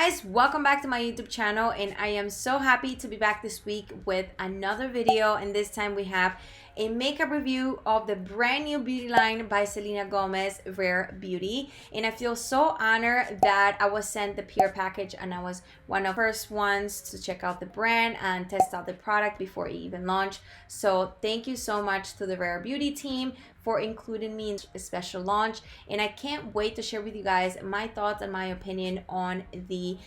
guys, welcome back to my YouTube channel, and I am so happy to be back this week with another video. And this time we have a makeup review of the brand new beauty line by Selena Gomez, Rare Beauty. And I feel so honored that I was sent the PR package, and I was one of the first ones to check out the brand and test out the product before it even launched. So thank you so much to the Rare Beauty team for including me in a special launch, and I can't wait to share with you guys my thoughts and my opinion on the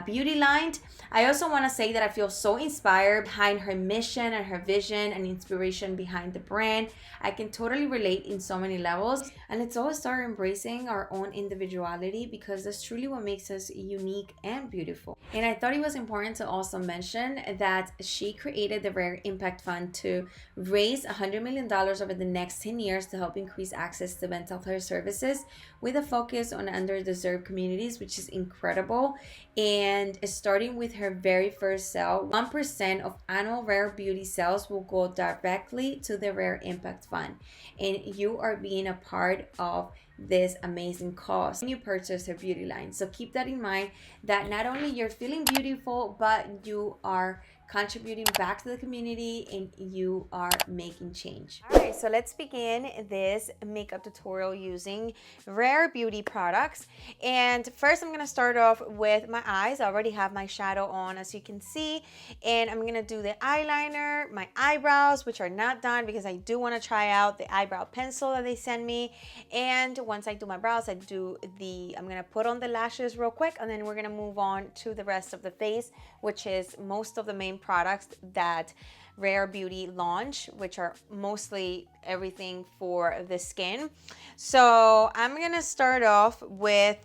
beauty line. I also want to say that I feel so inspired behind her mission and her vision and inspiration behind the brand. I can totally relate in so many levels, and let's always start embracing our own individuality, because that's truly what makes us unique and beautiful. And I thought it was important to also mention that she created the Rare Impact Fund to raise $100 million over the next 10 years to help increase access to mental health services, with a focus on underdeserved communities, which is incredible. And starting with her very first sale, 1% of annual Rare Beauty sales will go directly to the Rare Impact Fund, and you are being a part of this amazing cause when you purchase her beauty line. So keep that in mind, that not only you're feeling beautiful, but you are contributing back to the community and you are making change. All right, so let's begin this makeup tutorial using Rare Beauty products. And first I'm gonna start off with my eyes. I already have my shadow on, as you can see, and I'm gonna do the eyeliner, my eyebrows, which are not done because I do want to try out the eyebrow pencil that they send me. And once I do my brows, I'm gonna put on the lashes real quick, and then we're gonna move on to the rest of the face, which is most of the main products that Rare Beauty launch, which are mostly everything for the skin. So I'm gonna start off with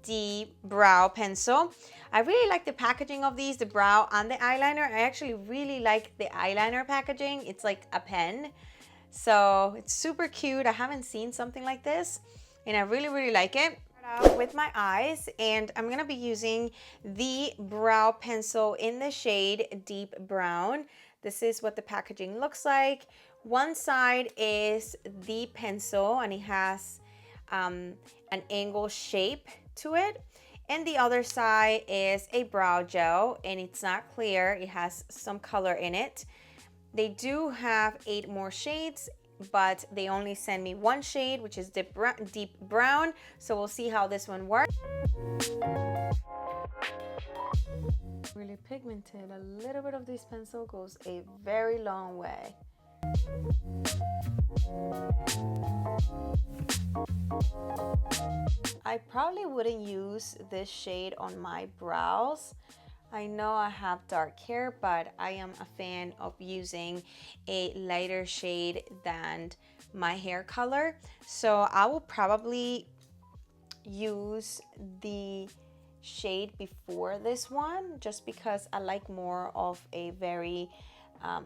the brow pencil. I really like the packaging of these, the brow and the eyeliner. I actually really like the eyeliner packaging. It's like a pen, so it's super cute. I haven't seen something like this, and I really like it. With my eyes, and I'm gonna be using the brow pencil in the shade Deep Brown. This is what the packaging looks like. One side is the pencil, and it has an angle shape to it, and the other side is a brow gel, and it's not clear. It has some color in it. They do have 8 more shades, but they only send me one shade, which is deep brown. So we'll see how this one works. Really pigmented. A little bit of this pencil goes a very long way. I probably wouldn't use this shade on my brows. I know I have dark hair, but I am a fan of using a lighter shade than my hair color. So I will probably use the shade before this one, just because I like more of a very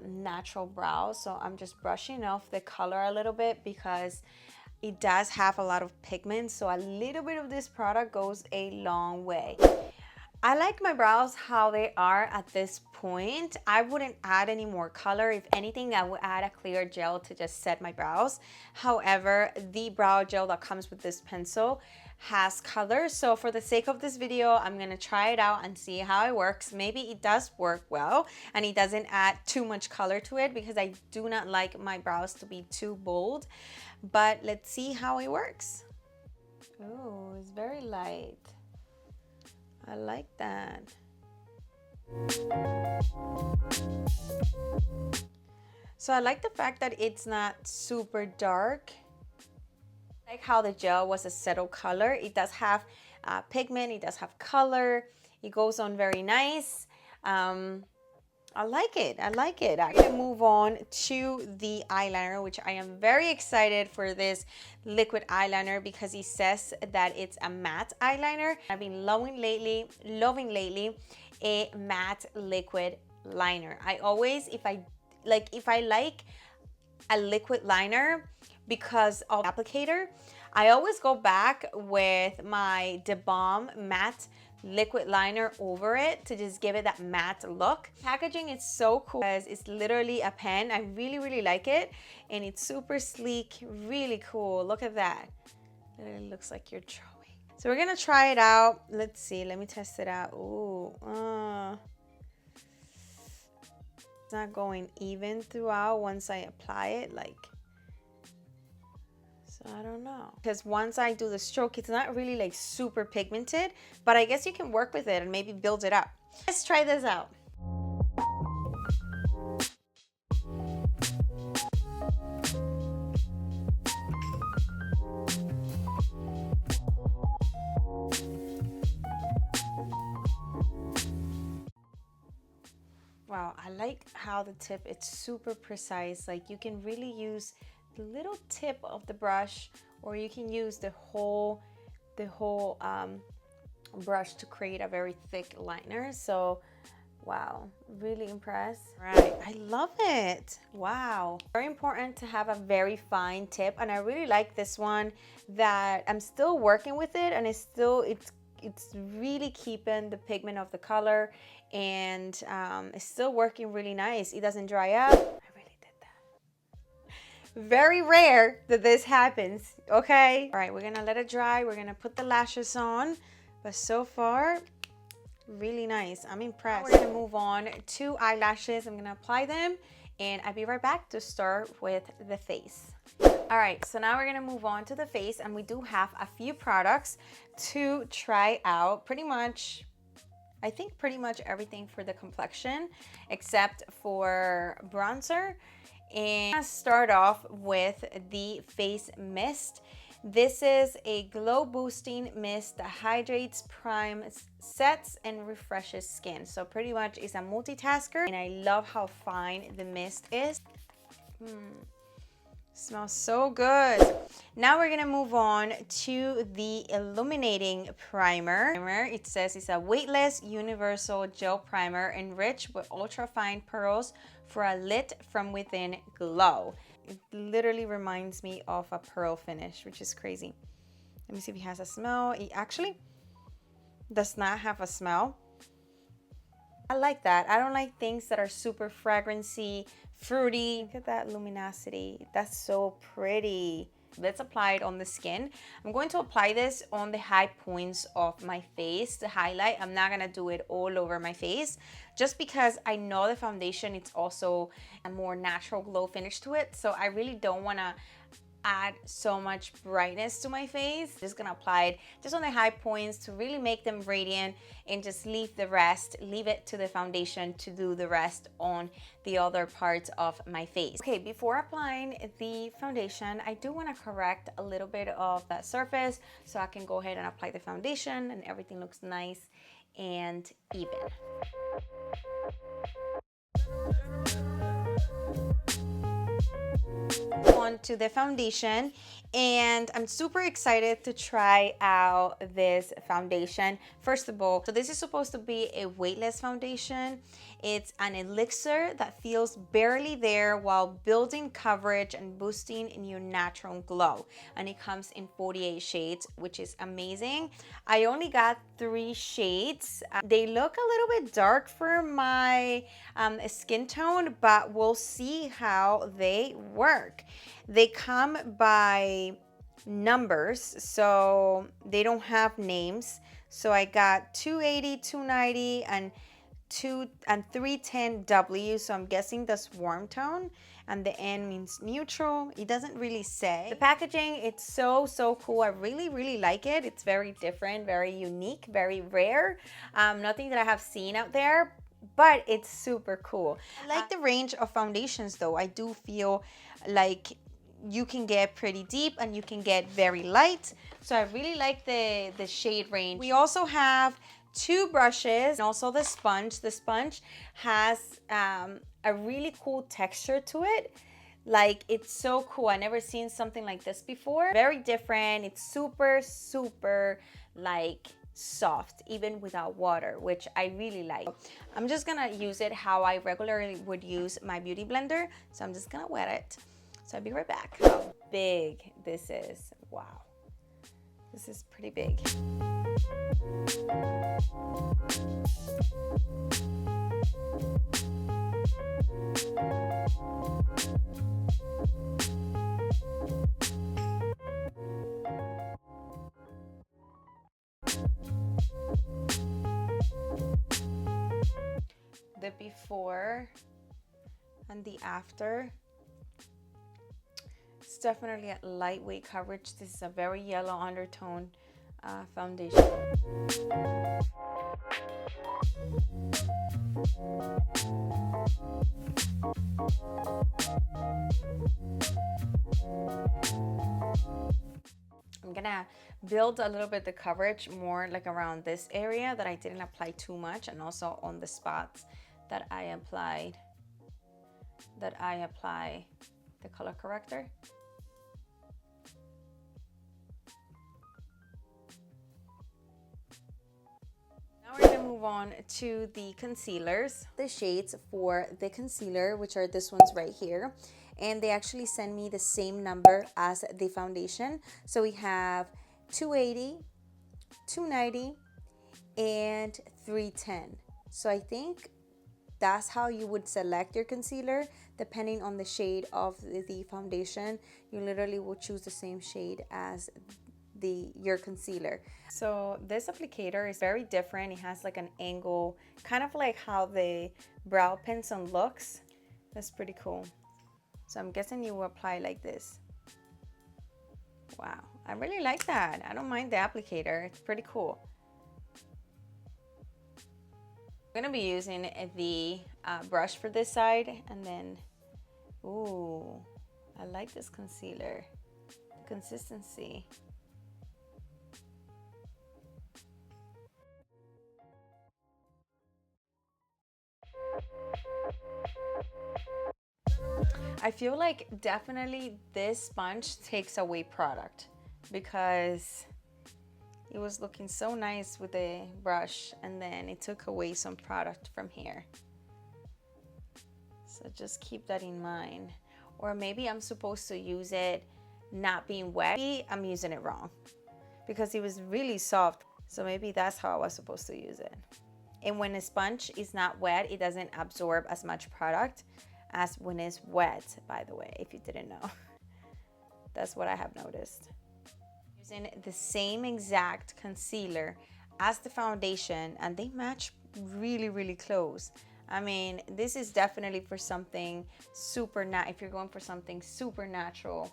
natural brow. So I'm just brushing off the color a little bit, because it does have a lot of pigment. So a little bit of this product goes a long way. I like my brows how they are at this point. I wouldn't add any more color. If anything, I would add a clear gel to just set my brows. However, the brow gel that comes with this pencil has color. So for the sake of this video, I'm gonna try it out and see how it works. Maybe it does work well and it doesn't add too much color to it, because I do not like my brows to be too bold. But let's see how it works. Oh, it's very light. I like that. So I like the fact that it's not super dark. I like how the gel was a settled color. It does have pigment, it does have color. It goes on very nice. I like it. I'm gonna move on to the eyeliner, which I am very excited for this liquid eyeliner, because it says that it's a matte eyeliner. I've been loving lately a matte liquid liner. I always, if I like a liquid liner because of the applicator, I always go back with my The Balm matte liquid liner over it to just give it that matte look. Packaging is so cool because it's literally a pen. I really like it, and it's super sleek, really cool. Look at that. It looks like you're drawing. So we're gonna try it out. Let's see, let me test it out. Ooh, it's not going even throughout once I apply it, like, so I don't know. Because once I do the stroke, it's not really like super pigmented, but I guess you can work with it and maybe build it up. Let's try this out. Wow, I like how the tip, it's super precise. Like you can really use the little tip of the brush, or you can use the whole brush to create a very thick liner. So wow, really impressed. Right, I love it. Wow, very important to have a very fine tip, and I really like this one that I'm still working with it, and it's really keeping the pigment of the color, and it's still working really nice. It doesn't dry up. I really did that. Very rare that this happens, okay? All right, we're gonna let it dry. We're gonna put the lashes on, but so far, really nice. I'm impressed. Now we're gonna move on to eyelashes. I'm gonna apply them, and I'll be right back to start with the face. All right, so now we're gonna move on to the face, and we do have a few products to try out. Pretty much, I think pretty much everything for the complexion except for bronzer. And I'll start off with the face mist. This is a glow boosting mist that hydrates, primes, sets, and refreshes skin. So pretty much it's a multitasker, and I love how fine the mist is. Smells so good. Now we're gonna move on to the Illuminating Primer. It says it's a weightless universal gel primer enriched with ultra fine pearls for a lit from within glow. It literally reminds me of a pearl finish, which is crazy. Let me see if it has a smell. It actually does not have a smell. I like that. I don't like things that are super fragrancy, fruity. Look at that luminosity. That's so pretty. Let's apply it on the skin. I'm going to apply this on the high points of my face to highlight. I'm not gonna do it all over my face just because I know the foundation, it's also a more natural glow finish to it. So I really don't wanna add so much brightness to my face. Just gonna apply it just on the high points to really make them radiant, and just leave it to the foundation to do the rest on the other parts of my face. Okay, before applying the foundation, I do want to correct a little bit of that surface so I can go ahead and apply the foundation and everything looks nice and even. On to the foundation, and I'm super excited to try out this foundation. First of all, so this is supposed to be a weightless foundation. It's an elixir that feels barely there while building coverage and boosting in your natural glow, and it comes in 48 shades, which is amazing. I only got 3 shades. They look a little bit dark for my skin tone, but we'll see how they work. They come by numbers, so they don't have names. So I got 280, 290, and 310W. So I'm guessing that's warm tone, and the N means neutral. It doesn't really say. The packaging, it's so cool. I really like it. It's very different, very unique, very rare. Nothing that I have seen out there, but it's super cool. I like the range of foundations though. I do feel like you can get pretty deep and you can get very light. So I really like the shade range. We also have 2 brushes and also the sponge. The sponge has a really cool texture to it. Like, it's so cool. I never seen something like this before. Very different. It's super like soft even without water, which I really like. I'm just gonna use it how I regularly would use my beauty blender. So I'm just gonna wet it. So I'll be right back. How big this is. Wow. This is pretty big. before and the after. It's definitely a lightweight coverage. This is a very yellow undertone foundation. I'm gonna build a little bit the coverage more like around this area that I didn't apply too much, and also on the spots that I apply the color corrector. Now we're gonna move on to the concealers. The shades for the concealer, which are this ones right here, and they actually send me the same number as the foundation. So we have 280, 290, and 310. So I think that's how you would select your concealer, depending on the shade of the foundation. You literally will choose the same shade as your concealer. So this applicator is very different. It has like an angle, kind of like how the brow pencil looks. That's pretty cool. So I'm guessing you will apply like this. Wow, I really like that. I don't mind the applicator. It's pretty cool. I'm gonna be using the brush for this side, and then, ooh, I like this concealer. Consistency. I feel like definitely this sponge takes away product, because it was looking so nice with the brush and then it took away some product from here. So just keep that in mind. Or maybe I'm supposed to use it not being wet. Maybe I'm using it wrong, because it was really soft. So maybe that's how I was supposed to use it. And when a sponge is not wet, it doesn't absorb as much product as when it's wet, by the way, if you didn't know. That's what I have noticed. Using the same exact concealer as the foundation, and they match really, really close. I mean, this is definitely for something super if you're going for something super natural,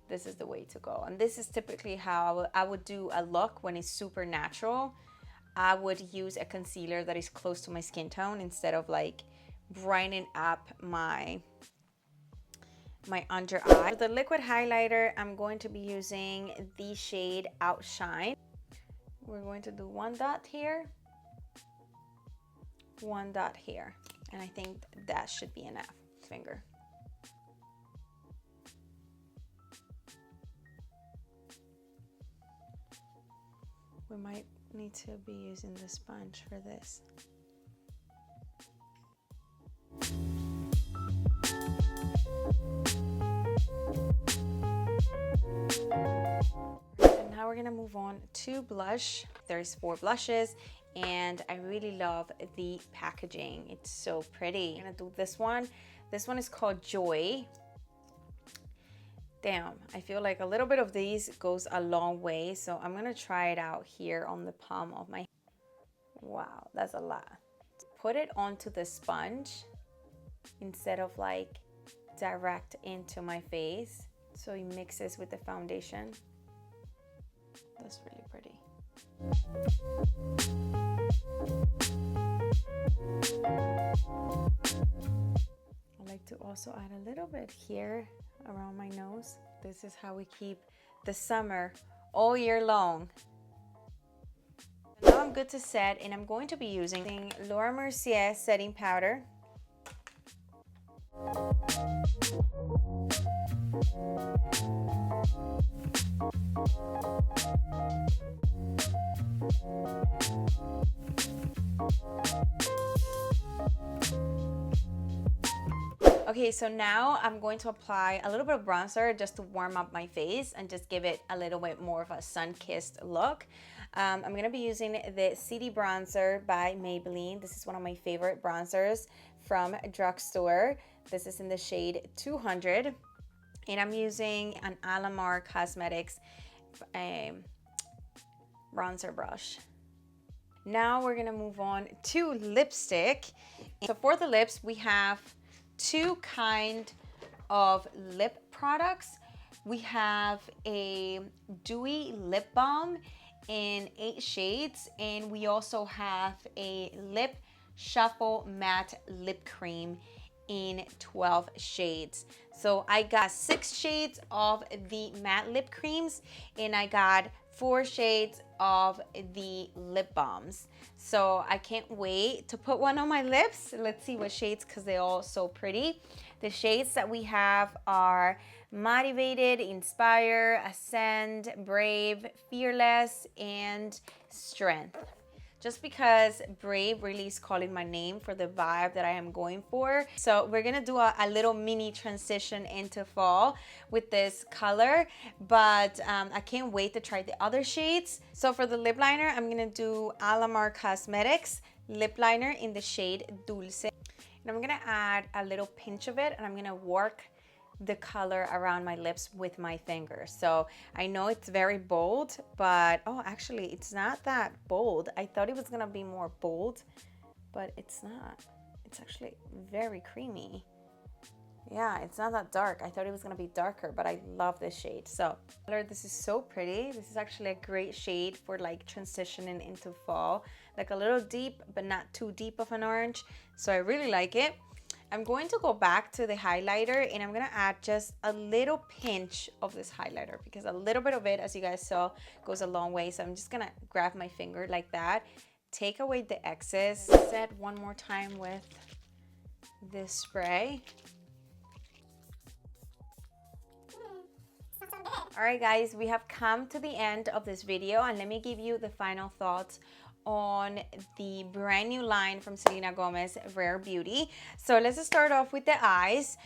this is the way to go. And this is typically how I would do a look when it's super natural. I would use a concealer that is close to my skin tone instead of like brightening up my under eye. For the liquid highlighter, I'm going to be using the shade Outshine. We're going to do one dot here, one dot here, and I think that should be enough. Finger. We might need to be using the sponge for this. And now we're gonna move on to blush. There's 4 blushes, and I really love the packaging. It's so pretty. I'm gonna do this one. This one is called Joy. Damn, I feel like a little bit of these goes a long way, so I'm gonna try it out here on the palm of my hand. Wow, that's a lot. Put it onto the sponge instead of like direct into my face, so it mixes with the foundation. That's really pretty. I like to also add a little bit here around my nose. This is how we keep the summer all year long. Now I'm good to set, and I'm going to be using Laura Mercier setting powder. Okay, so now I'm going to apply a little bit of bronzer just to warm up my face and just give it a little bit more of a sun-kissed look. I'm going to be using the City Bronzer by Maybelline. This is one of my favorite bronzers from drugstore. This is in the shade 200. And I'm using an OFRA COSMETICS bronzer brush. Now we're gonna move on to lipstick. So for the lips, we have two kind of lip products. We have a dewy lip balm in 8 shades, and we also have a lip shuffle matte lip cream in 12 shades. So I got 6 shades of the matte lip creams, and I got 4 shades of the lip balms. So I can't wait to put one on my lips. Let's see what shades, because they're all so pretty. The shades that we have are Motivated, Inspire, Ascend, Brave, Fearless, and Strength. Just because Brave really is calling my name for the vibe that I am going for. So we're gonna do a little mini transition into fall with this color, but I can't wait to try the other shades. So for the lip liner, I'm gonna do OFRA COSMETICS lip liner in the shade Dulce. And I'm gonna add a little pinch of it, and I'm gonna work the color around my lips with my fingers. So I know it's very bold, but oh, actually it's not that bold. I thought it was gonna be more bold, but it's not. It's actually very creamy. Yeah, it's not that dark. I thought it was gonna be darker, but I love this shade. So this is so pretty. This is actually a great shade for like transitioning into fall, like a little deep but not too deep of an orange. So I really like it. I'm going to go back to the highlighter, and I'm gonna add just a little pinch of this highlighter, because a little bit of it, as you guys saw, goes a long way. So I'm just gonna grab my finger like that, take away the excess, set one more time with this spray. All right, guys, we have come to the end of this video, and let me give you the final thoughts on the brand new line from Selena Gomez, Rare Beauty. So let's start off with the eyes.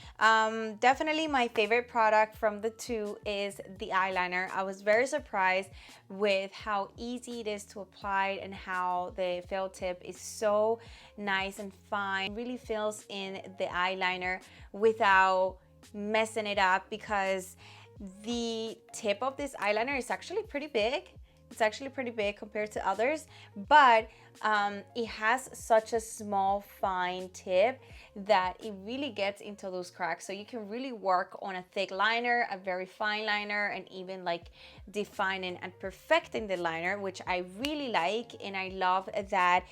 Definitely my favorite product from the two is the eyeliner. I was very surprised with how easy it is to apply and how the felt tip is so nice and fine. It really fills in the eyeliner without messing it up, because the tip of this eyeliner is actually pretty big. It's actually pretty big compared to others, but it has such a small, fine tip that it really gets into those cracks. So you can really work on a thick liner, a very fine liner, and even like defining and perfecting the liner, which I really like. And I love that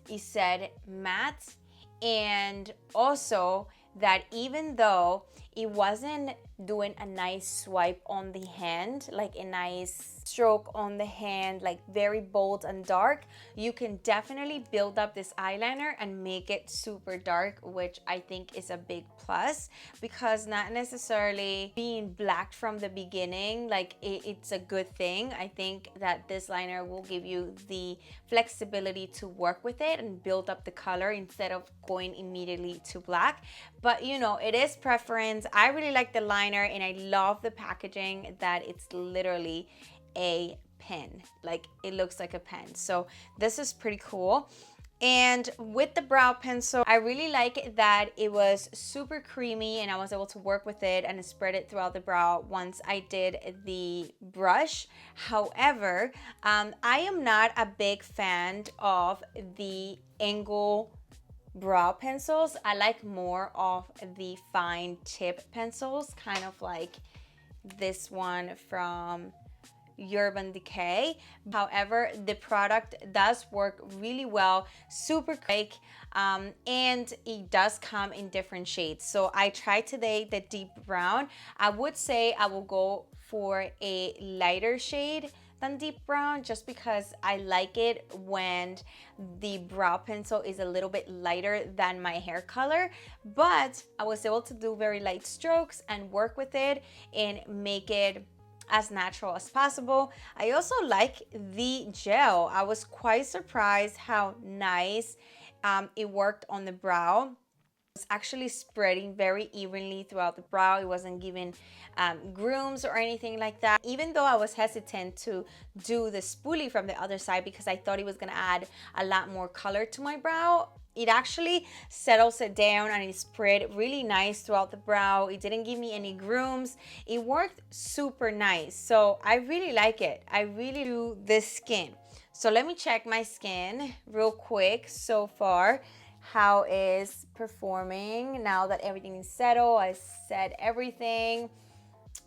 it said matte, and also that even though it wasn't doing a nice swipe on the hand, like a nice stroke on the hand, like very bold and dark, you can definitely build up this eyeliner and make it super dark, which I think is a big plus, because not necessarily being black from the beginning, like it's a good thing. I think that this liner will give you the flexibility to work with it and build up the color instead of going immediately to black. But you know, it is preference. I really like the liner, and I love the packaging, that it's literally a pen. Like, it looks like a pen. So this is pretty cool. And with the brow pencil, I really like that it was super creamy, and I was able to work with it and spread it throughout the brow once I did the brush. However, I am not a big fan of the angle brow pencils. I like more of the fine tip pencils, kind of like this one from Urban Decay. However, the product does work really well, super quick, and it does come in different shades. So I tried today the deep brown. I would say I will go for a lighter shade than deep brown, just because I like it when the brow pencil is a little bit lighter than my hair color. But I was able to do very light strokes and work with it and make it as natural as possible. I also like the gel. I was quite surprised how nice it worked on the brow. It's actually spreading very evenly throughout the brow. It wasn't giving grooms or anything like that. Even though I was hesitant to do the spoolie from the other side, because I thought it was gonna add a lot more color to my brow, it actually settles it down and it spread really nice throughout the brow. It didn't give me any grooms. It worked super nice. So I really like it. I really do this skin. So let me check my skin real quick so far. How is performing now that everything is settled? I said everything.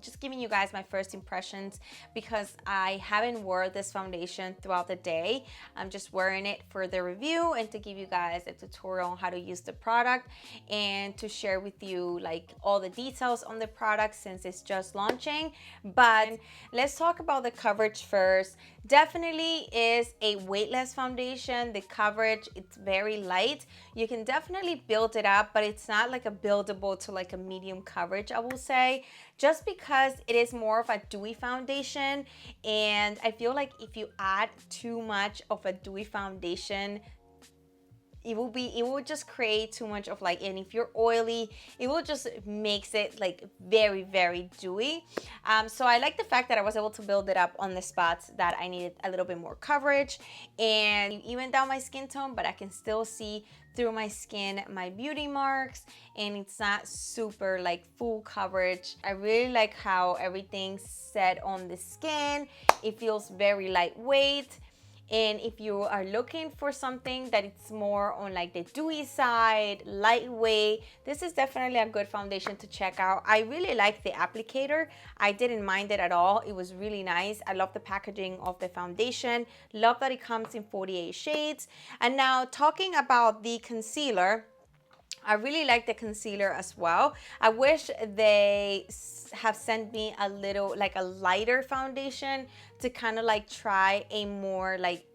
Just giving you guys my first impressions because I haven't worn this foundation throughout the day. I'm just wearing it for the review and to give you guys a tutorial on how to use the product and to share with you like all the details on the product since it's just launching. But let's talk about the coverage first. Definitely is a weightless foundation. The coverage, it's very light. You can definitely build it up, but it's not like a buildable to like a medium coverage, I will say, just because it is more of a dewy foundation. And I feel like if you add too much of a dewy foundation, it will just create too much of like, and if you're oily, it will just makes it like very, very dewy. So I like the fact that I was able to build it up on the spots that I needed a little bit more coverage and even down my skin tone, but I can still see through my skin my beauty marks, and it's not super like full coverage. I really like how everything's set on the skin. It feels very lightweight. And if you are looking for something that it's more on like the dewy side, lightweight, this is definitely a good foundation to check out. I really like the applicator. I didn't mind it at all. It was really nice. I love the packaging of the foundation. Love that it comes in 48 shades. And now talking about the concealer, I really like the concealer as well. I wish they have sent me a little like a lighter foundation to kind of like try a more like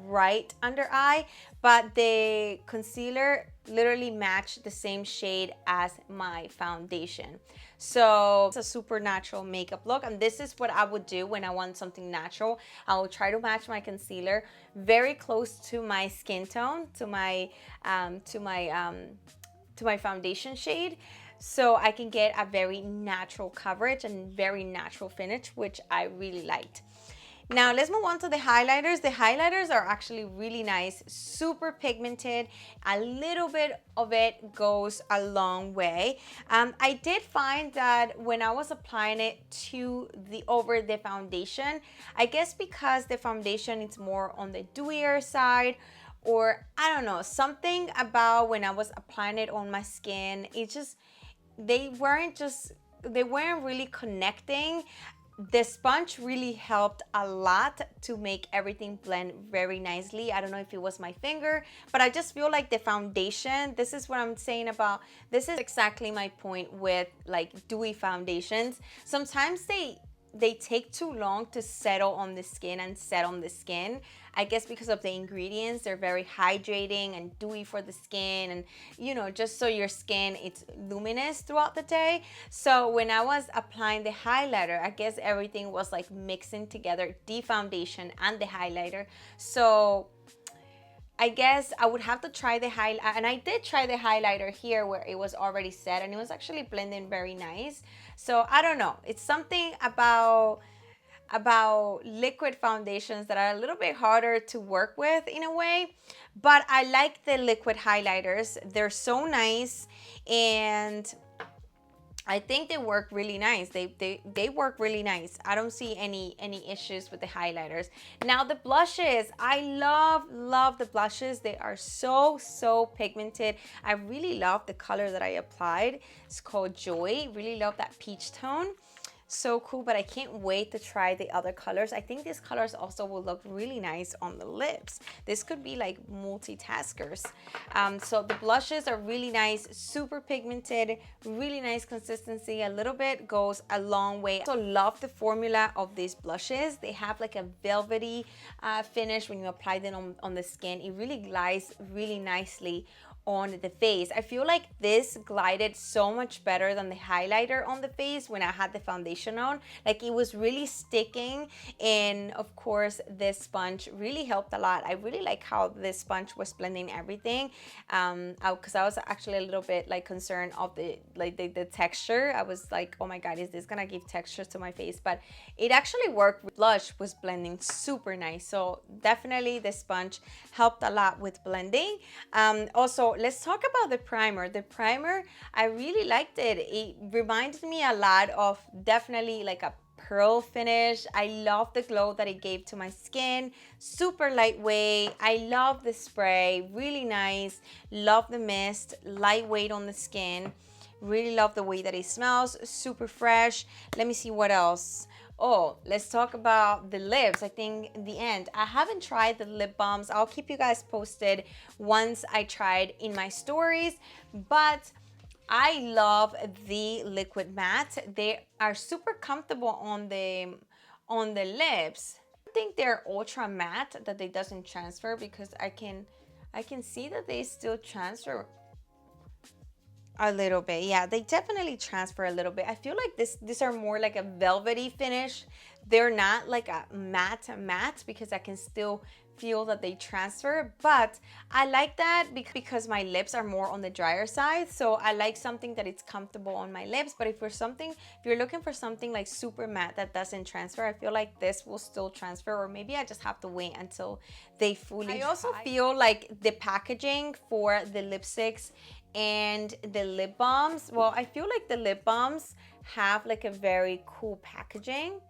bright under eye, but the concealer literally matched the same shade as my foundation. So it's a super natural makeup look, and this is what I would do when I want something natural. I will try to match my concealer very close to my skin tone, to my foundation shade, so I can get a very natural coverage and very natural finish, which I really liked. Now let's move on to the highlighters. The highlighters are actually really nice, super pigmented. A little bit of it goes a long way. I did find that when I was applying it to over the foundation, I guess because the foundation is more on the dewier side, or I don't know, something about when I was applying it on my skin, it just, they weren't really connecting. The sponge really helped a lot to make everything blend very nicely. I don't know if it was my finger, but I just feel like the foundation, this is what I'm saying about, this is exactly my point with like dewy foundations. Sometimes they take too long to settle on the skin and set on the skin. I guess because of the ingredients, they're very hydrating and dewy for the skin, and you know, just so your skin it's luminous throughout the day. So when I was applying the highlighter, I guess everything was like mixing together, the foundation and the highlighter. So I guess I would have to try the highlight, and I did try the highlighter here where it was already set and it was actually blending very nice. So I don't know, it's something about liquid foundations that are a little bit harder to work with in a way, but I like the liquid highlighters. They're so nice, and I think they work really nice. They work really nice. I don't see any issues with the highlighters. Now the blushes, I love the blushes. They are so pigmented. I really love the color that I applied. It's called Joy. Really love that peach tone. So cool, but I can't wait to try the other colors. I think these colors also will look really nice on the lips. This could be like multitaskers. So the blushes are really nice, super pigmented, really nice consistency. A little bit goes a long way. I also love the formula of these blushes. They have like a velvety finish when you apply them on the skin. It really glides really nicely on the face. I feel like this glided so much better than the highlighter on the face when I had the foundation on. Like it was really sticking, and of course this sponge really helped a lot. I really like how this sponge was blending everything, because I was actually a little bit like concerned of the texture. I was like, oh my god, is this gonna give texture to my face? But it actually worked. Blush was blending super nice, so definitely the sponge helped a lot with blending. Also, let's talk about the primer. The primer, I really liked it. It reminded me a lot of definitely like a pearl finish. I love the glow that it gave to my skin. Super lightweight. I love the spray, really nice. Love the mist, lightweight on the skin. Really love the way that it smells, super fresh. Let me see what else. Oh, let's talk about the lips. I think in the end, I haven't tried the lip balms. I'll keep you guys posted once I tried in my stories, but I love the liquid matte. They are super comfortable on the lips. I think they're ultra matte, that they doesn't transfer, because I can see that they still transfer a little bit. Yeah, they definitely transfer a little bit. I feel like these are more like a velvety finish. They're not like a matte because I can still feel that they transfer, but I like that because my lips are more on the drier side. So I like something that it's comfortable on my lips. But if you're looking for something like super matte that doesn't transfer, I feel like this will still transfer, or maybe I just have to wait until they fully dry. I also feel like the packaging for the lipsticks and the lip balms, well, I feel like the lip balms have like a very cool packaging,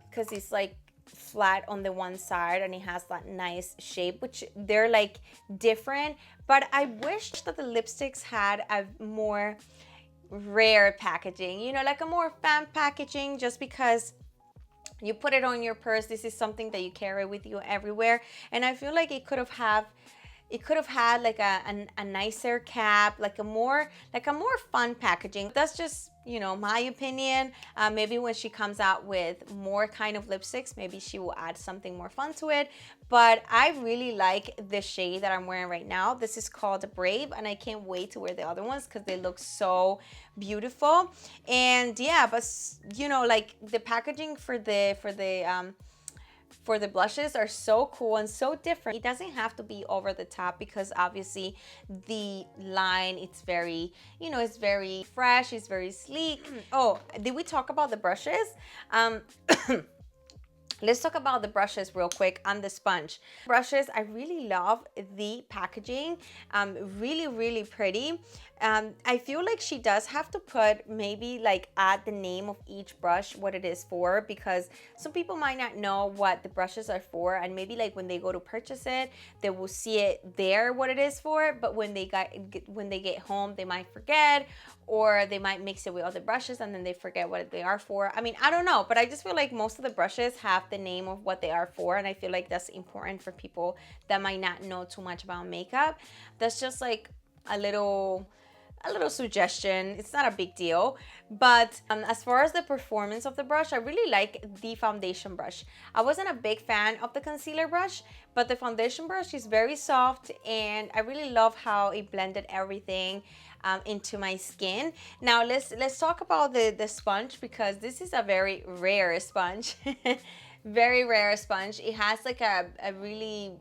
because it's like flat on the one side and it has that nice shape, which they're like different. But I wish that the lipsticks had a more rare packaging, you know, like a more fan packaging, just because you put it on your purse. This is something that you carry with you everywhere, and I feel like it could have had like a nicer cap, like a more fun packaging. That's just, you know, my opinion. Maybe when she comes out with more kind of lipsticks, maybe she will add something more fun to it. But I really like the shade that I'm wearing right now. This is called Brave, and I can't wait to wear the other ones because they look so beautiful. And yeah, but you know, like the packaging for the blushes are so cool and so different. It doesn't have to be over the top, because obviously the line, it's very, you know, it's very fresh, it's very sleek. Oh, did we talk about the brushes? Let's talk about the brushes real quick and the sponge. Brushes, I really love the packaging. Really, really pretty. I feel like she does have to put, maybe like add the name of each brush, what it is for, because some people might not know what the brushes are for, and maybe like when they go to purchase it, they will see it there what it is for, but when they get home, they might forget, or they might mix it with other brushes and then they forget what they are for. I mean, I don't know, but I just feel like most of the brushes have the name of what they are for, and I feel like that's important for people that might not know too much about makeup. That's just like a little suggestion. It's not a big deal. But as far as the performance of the brush, I really like the foundation brush. I wasn't a big fan of the concealer brush, but the foundation brush is very soft, and I really love how it blended everything into my skin. Now let's talk about the sponge, because this is a very rare sponge. Very rare sponge. It has like a really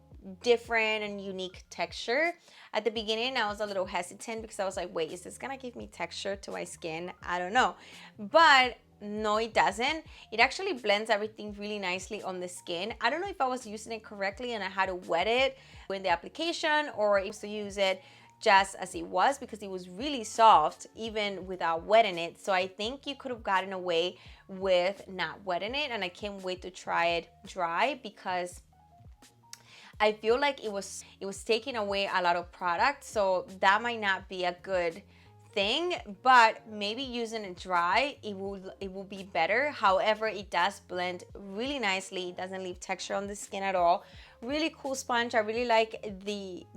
different and unique texture. At the beginning, I was a little hesitant because I was like, wait, is this gonna give me texture to my skin? I don't know. But no, it doesn't. It actually blends everything really nicely on the skin. I don't know if I was using it correctly and I had to wet it in the application, or if to use it just as it was, because it was really soft even without wetting it. So I think you could have gotten away with not wetting it, and I can't wait to try it dry, because I feel like it was taking away a lot of product, so that might not be a good thing. But maybe using it dry, it will be better. However, it does blend really nicely. It doesn't leave texture on the skin at all. Really cool sponge. I really like the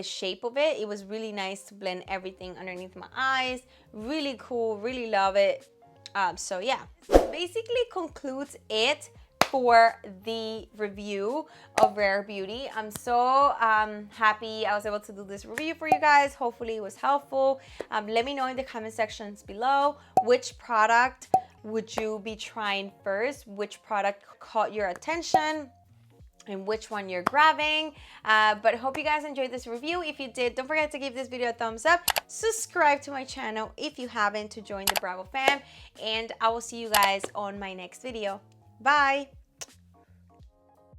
shape of it. It was really nice to blend everything underneath my eyes. Really cool, really love it. So yeah, basically concludes it for the review of Rare Beauty. I'm so happy I was able to do this review for you guys. Hopefully it was helpful. Let me know in the comment sections below, which product would you be trying first? Which product caught your attention? And which one you're grabbing. But hope you guys enjoyed this review. If you did, don't forget to give this video a thumbs up. Subscribe to my channel if you haven't, to join the Bravo fam. And I will see you guys on my next video. Bye.